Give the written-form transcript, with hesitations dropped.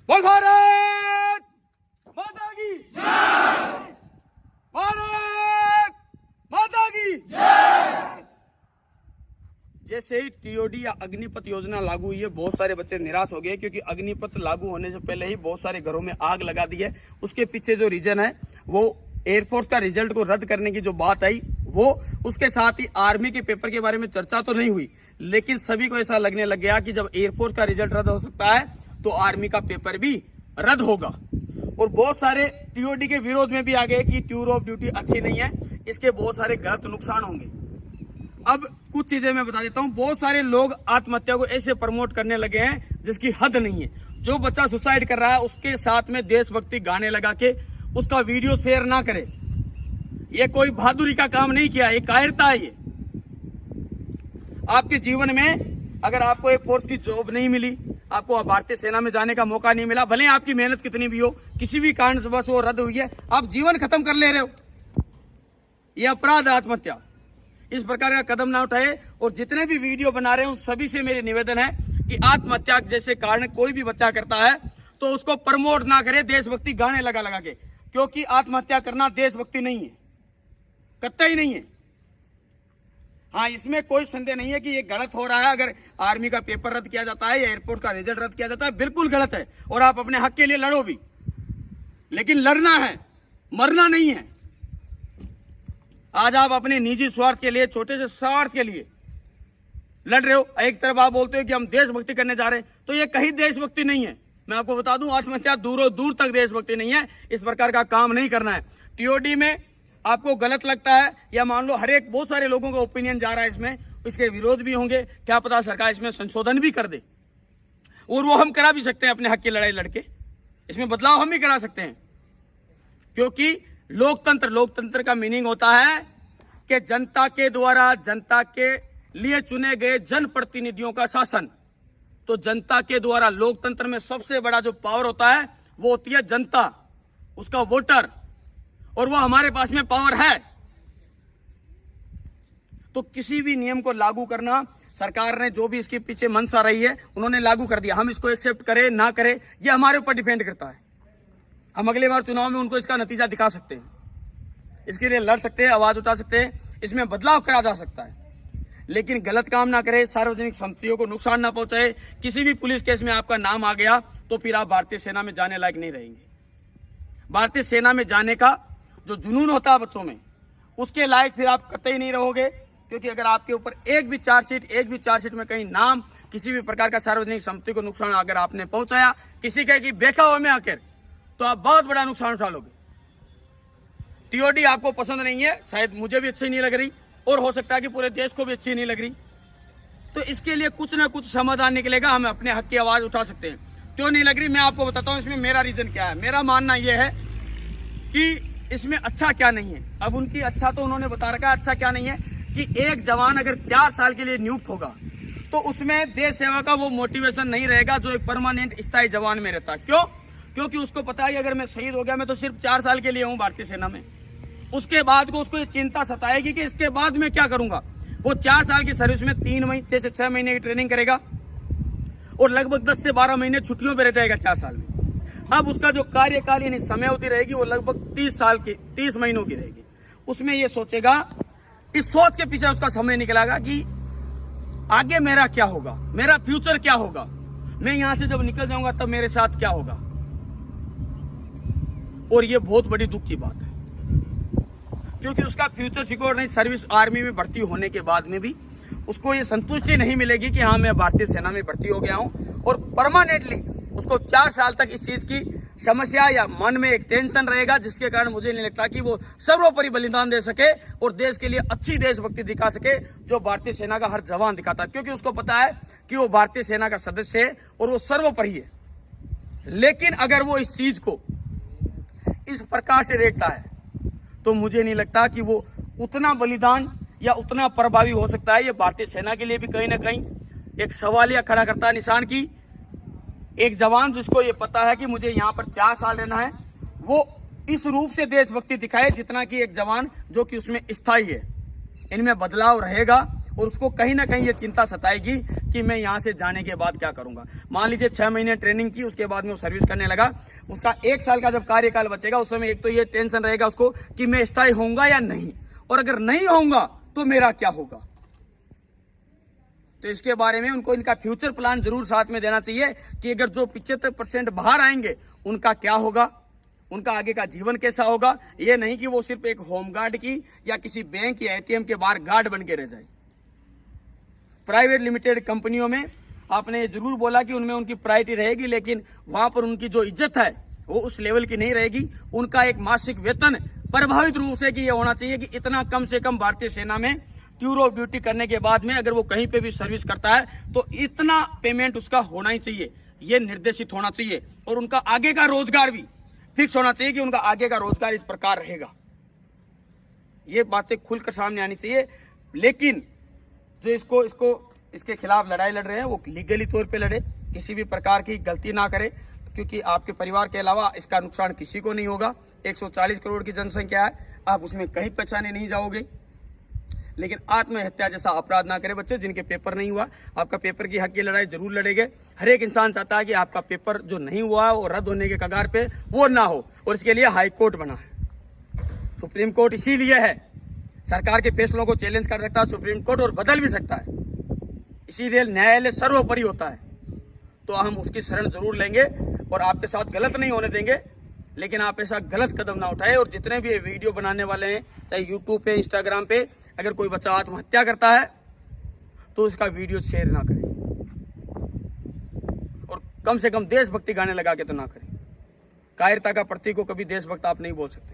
बोल भारत माता की जय, भारत माता की जय। जैसे ही टीओडी या अग्निपथ योजना लागू हुई है, बहुत सारे बच्चे निराश हो गए, क्योंकि अग्निपथ लागू होने से पहले ही बहुत सारे घरों में आग लगा दी है। उसके पीछे जो रीजन है वो एयरफोर्स का रिजल्ट को रद्द करने की जो बात आई वो, उसके साथ ही आर्मी के पेपर के बारे में चर्चा तो नहीं हुई, लेकिन सभी को ऐसा लगने लग गया कि जब एयरफोर्स का रिजल्ट रद्द हो सकता है तो आर्मी का पेपर भी रद्द होगा। और बहुत सारे टीओडी के विरोध में भी आ गए कि टूर ऑफ ड्यूटी अच्छी नहीं है, इसके बहुत सारे गलत नुकसान होंगे। अब कुछ चीजें मैं बता देता हूं। बहुत सारे लोग आत्महत्या को ऐसे प्रमोट करने लगे हैं जिसकी हद नहीं है। जो बच्चा सुसाइड कर रहा है उसके साथ में देशभक्ति गाने लगा के उसका वीडियो शेयर ना करे। ये कोई बहादुरी का काम नहीं किया, ये कायरता है। ये आपके जीवन में अगर आपको एक फोर्स की जॉब नहीं मिली, आपको भारतीय सेना में जाने का मौका नहीं मिला, भले आपकी मेहनत कितनी भी हो, किसी भी कारण से बस वो रद्द हुई है, आप जीवन खत्म कर ले रहे हो, ये अपराध है आत्महत्या। इस प्रकार का कदम ना उठाए। और जितने भी वीडियो बना रहे हैं उन सभी से मेरे निवेदन है कि आत्महत्या जैसे कारण कोई भी बच्चा करता है तो उसको प्रमोट ना करे देशभक्ति गाने लगा लगा के, क्योंकि आत्महत्या करना देशभक्ति नहीं है, कतई नहीं है। हाँ, इसमें कोई संदेह नहीं है कि ये गलत हो रहा है। अगर आर्मी का पेपर रद्द किया जाता है या एयरपोर्ट का रिजल्ट रद्द किया जाता है, बिल्कुल गलत है और आप अपने हक के लिए लड़ो भी, लेकिन लड़ना है, मरना नहीं है। आज आप अपने निजी स्वार्थ के लिए, छोटे से स्वार्थ के लिए लड़ रहे हो। एक तरफ आप बोलते हो कि हम देशभक्ति करने जा रहे हैं, तो ये कहीं देशभक्ति नहीं है। मैं आपको बता दूं, आत्महत्या दूरों दूर तक देशभक्ति नहीं है। इस प्रकार का काम नहीं करना है। टीओडी में आपको गलत लगता है या मान लो हर एक, बहुत सारे लोगों का ओपिनियन जा रहा है इसमें, इसके विरोध भी होंगे, क्या पता सरकार इसमें संशोधन भी कर दे, और वो हम करा भी सकते हैं अपने हक की लड़ाई लड़के। इसमें बदलाव हम भी करा सकते हैं, क्योंकि लोकतंत्र का मीनिंग होता है कि जनता के द्वारा, जनता के लिए चुने गए जनप्रतिनिधियों का शासन। तो जनता के द्वारा, लोकतंत्र में सबसे बड़ा जो पावर होता है वो होती है जनता, उसका वोटर, और वो हमारे पास में पावर है। तो किसी भी नियम को लागू करना, सरकार ने जो भी इसके पीछे मंशा रही है उन्होंने लागू कर दिया। हम इसको एक्सेप्ट करें ना करें ये हमारे ऊपर डिपेंड करता है। हम अगली बार चुनाव में उनको इसका नतीजा दिखा सकते हैं, इसके लिए लड़ सकते हैं, आवाज उठा सकते हैं, इसमें बदलाव करा जा सकता है, लेकिन गलत काम ना करें, सार्वजनिक संपत्तियों को नुकसान ना पहुंचाए। किसी भी पुलिस केस में आपका नाम आ गया तो फिर आप भारतीय सेना में जाने लायक नहीं रहेंगे। भारतीय सेना में जाने का जो जुनून होता है बच्चों में, उसके लायक फिर आप कतई नहीं रहोगे, क्योंकि अगर आपके ऊपर एक भी चार्जशीट में कहीं नाम, किसी भी प्रकार का सार्वजनिक संपत्ति को नुकसान अगर आपने पहुंचाया, किसी के की बेखाओ में आकर, तो आप बहुत बड़ा नुकसान उठा लोगे। टीओडी आपको पसंद नहीं है, शायद मुझे भी अच्छी नहीं लग रही, और हो सकता है कि पूरे देश को भी अच्छी नहीं लग रही, तो इसके लिए कुछ ना कुछ समाधान निकलेगा। हम अपने हक की आवाज उठा सकते हैं। क्यों नहीं लग रही मैं आपको बताता हूं। इसमें मेरा रीजन क्या है। मेरा मानना यह है कि इसमें अच्छा क्या नहीं है। अब उनकी अच्छा तो उन्होंने बता रखा है, अच्छा क्या नहीं है कि एक जवान अगर 4 साल के लिए नियुक्त होगा तो उसमें देश सेवा का वो मोटिवेशन नहीं रहेगा जो एक परमानेंट स्थायी जवान में रहता। क्यों? क्योंकि उसको पता है अगर मैं शहीद हो गया, मैं तो सिर्फ 4 साल के लिए हूं भारतीय सेना में, उसके बाद को उसको ये चिंता सताएगी कि इसके बाद मैं क्या करूंगा। वो 4 साल की सर्विस में 3 महीने से 6 महीने की ट्रेनिंग करेगा और लगभग 10 से 12 महीने छुट्टियों पर रह जाएगा 4 साल में। अब उसका जो कार्यकाल यानी समय अवधि रहेगी वो लगभग 30 महीनों की रहेगी। उसमें ये सोचेगा, इस सोच के पीछे उसका समय निकलेगा कि आगे मेरा क्या होगा, मेरा फ्यूचर क्या होगा, मैं यहां से जब निकल जाऊंगा तब मेरे साथ क्या होगा। और ये बहुत बड़ी दुख की बात है, क्योंकि उसका फ्यूचर सिक्योर नहीं। सर्विस आर्मी में भर्ती होने के बाद में भी उसको ये संतुष्टि नहीं मिलेगी कि हाँ मैं भारतीय सेना में भर्ती हो गया हूं, और परमानेंटली उसको 4 साल तक इस चीज की समस्या या मन में एक टेंशन रहेगा, जिसके कारण मुझे नहीं लगता कि वो सर्वोपरि बलिदान दे सके और देश के लिए अच्छी देशभक्ति दिखा सके जो भारतीय सेना का हर जवान दिखाता है। क्योंकि उसको पता है कि वो भारतीय सेना का सदस्य है और वो सर्वोपरि है। लेकिन अगर वो इस चीज को इस प्रकार से देखता है तो मुझे नहीं लगता कि वो उतना बलिदान या उतना प्रभावी हो सकता है। ये भारतीय सेना के लिए भी कहीं ना कहीं एक सवालिया खड़ा करता है निशान की एक जवान जिसको ये पता है कि मुझे यहाँ पर 4 साल रहना है, वो इस रूप से देशभक्ति दिखाए जितना कि एक जवान जो कि उसमें स्थायी है। इनमें बदलाव रहेगा और उसको कहीं ना कहीं ये चिंता सताएगी कि मैं यहाँ से जाने के बाद क्या करूंगा। मान लीजिए 6 महीने ट्रेनिंग की, उसके बाद में वो सर्विस करने लगा, उसका 1 साल का जब कार्यकाल बचेगा उस समय एक तो ये टेंशन रहेगा उसको कि मैं स्थायी होऊंगा या नहीं, और अगर नहीं होऊंगा तो मेरा क्या होगा। तो इसके बारे में उनको इनका फ्यूचर प्लान जरूर साथ में देना चाहिए कि अगर जो 75% बाहर आएंगे उनका क्या होगा, उनका आगे का जीवन कैसा होगा। ये नहीं कि वो सिर्फ एक होमगार्ड की या किसी बैंक या एटीएम के बाहर गार्ड बन के रह जाए। प्राइवेट लिमिटेड कंपनियों में आपने जरूर बोला कि उनमें उनकी प्रायोरिटी रहेगी, लेकिन वहां पर उनकी जो इज्जत है वो उस लेवल की नहीं रहेगी। उनका एक मासिक वेतन प्रभावित रूप से कि ये होना चाहिए कि इतना कम से कम भारतीय सेना में टूर ऑफ ड्यूटी करने के बाद में अगर वो कहीं पे भी सर्विस करता है तो इतना पेमेंट उसका होना ही चाहिए, ये निर्देशित होना चाहिए। और उनका आगे का रोजगार भी फिक्स होना चाहिए कि उनका आगे का रोजगार इस प्रकार रहेगा। ये बातें खुलकर सामने आनी चाहिए। लेकिन जो इसके खिलाफ लड़ाई लड़ रहे हैं वो लीगली तौर पे लड़े, किसी भी प्रकार की गलती ना करे, क्योंकि आपके परिवार के अलावा इसका नुकसान किसी को नहीं होगा। 140 करोड़ की जनसंख्या है, आप उसमें कहीं पहचाने नहीं जाओगे। लेकिन आत्महत्या जैसा अपराध ना करें बच्चे जिनके पेपर नहीं हुआ। आपका पेपर की हक की लड़ाई जरूर लड़ेंगे। हर एक इंसान चाहता है कि आपका पेपर जो नहीं हुआ वो रद्द होने के कगार पे वो ना हो, और इसके लिए हाई कोर्ट बना है। सुप्रीम कोर्ट इसीलिए है, सरकार के फैसलों को चैलेंज कर सकता है सुप्रीम कोर्ट, और बदल भी सकता है। इसीलिए न्यायालय सर्वोपरि होता है। तो हम उसकी शरण जरूर लेंगे और आपके साथ गलत नहीं होने देंगे। लेकिन आप ऐसा गलत कदम ना उठाए। और जितने भी वीडियो बनाने वाले हैं, चाहे यूट्यूब पे, इंस्टाग्राम पे, अगर कोई बच्चा आत्महत्या करता है तो उसका वीडियो शेयर ना करें, और कम से कम देशभक्ति गाने लगा के तो ना करें। कायरता का प्रतीक को कभी देशभक्त आप नहीं बोल सकते।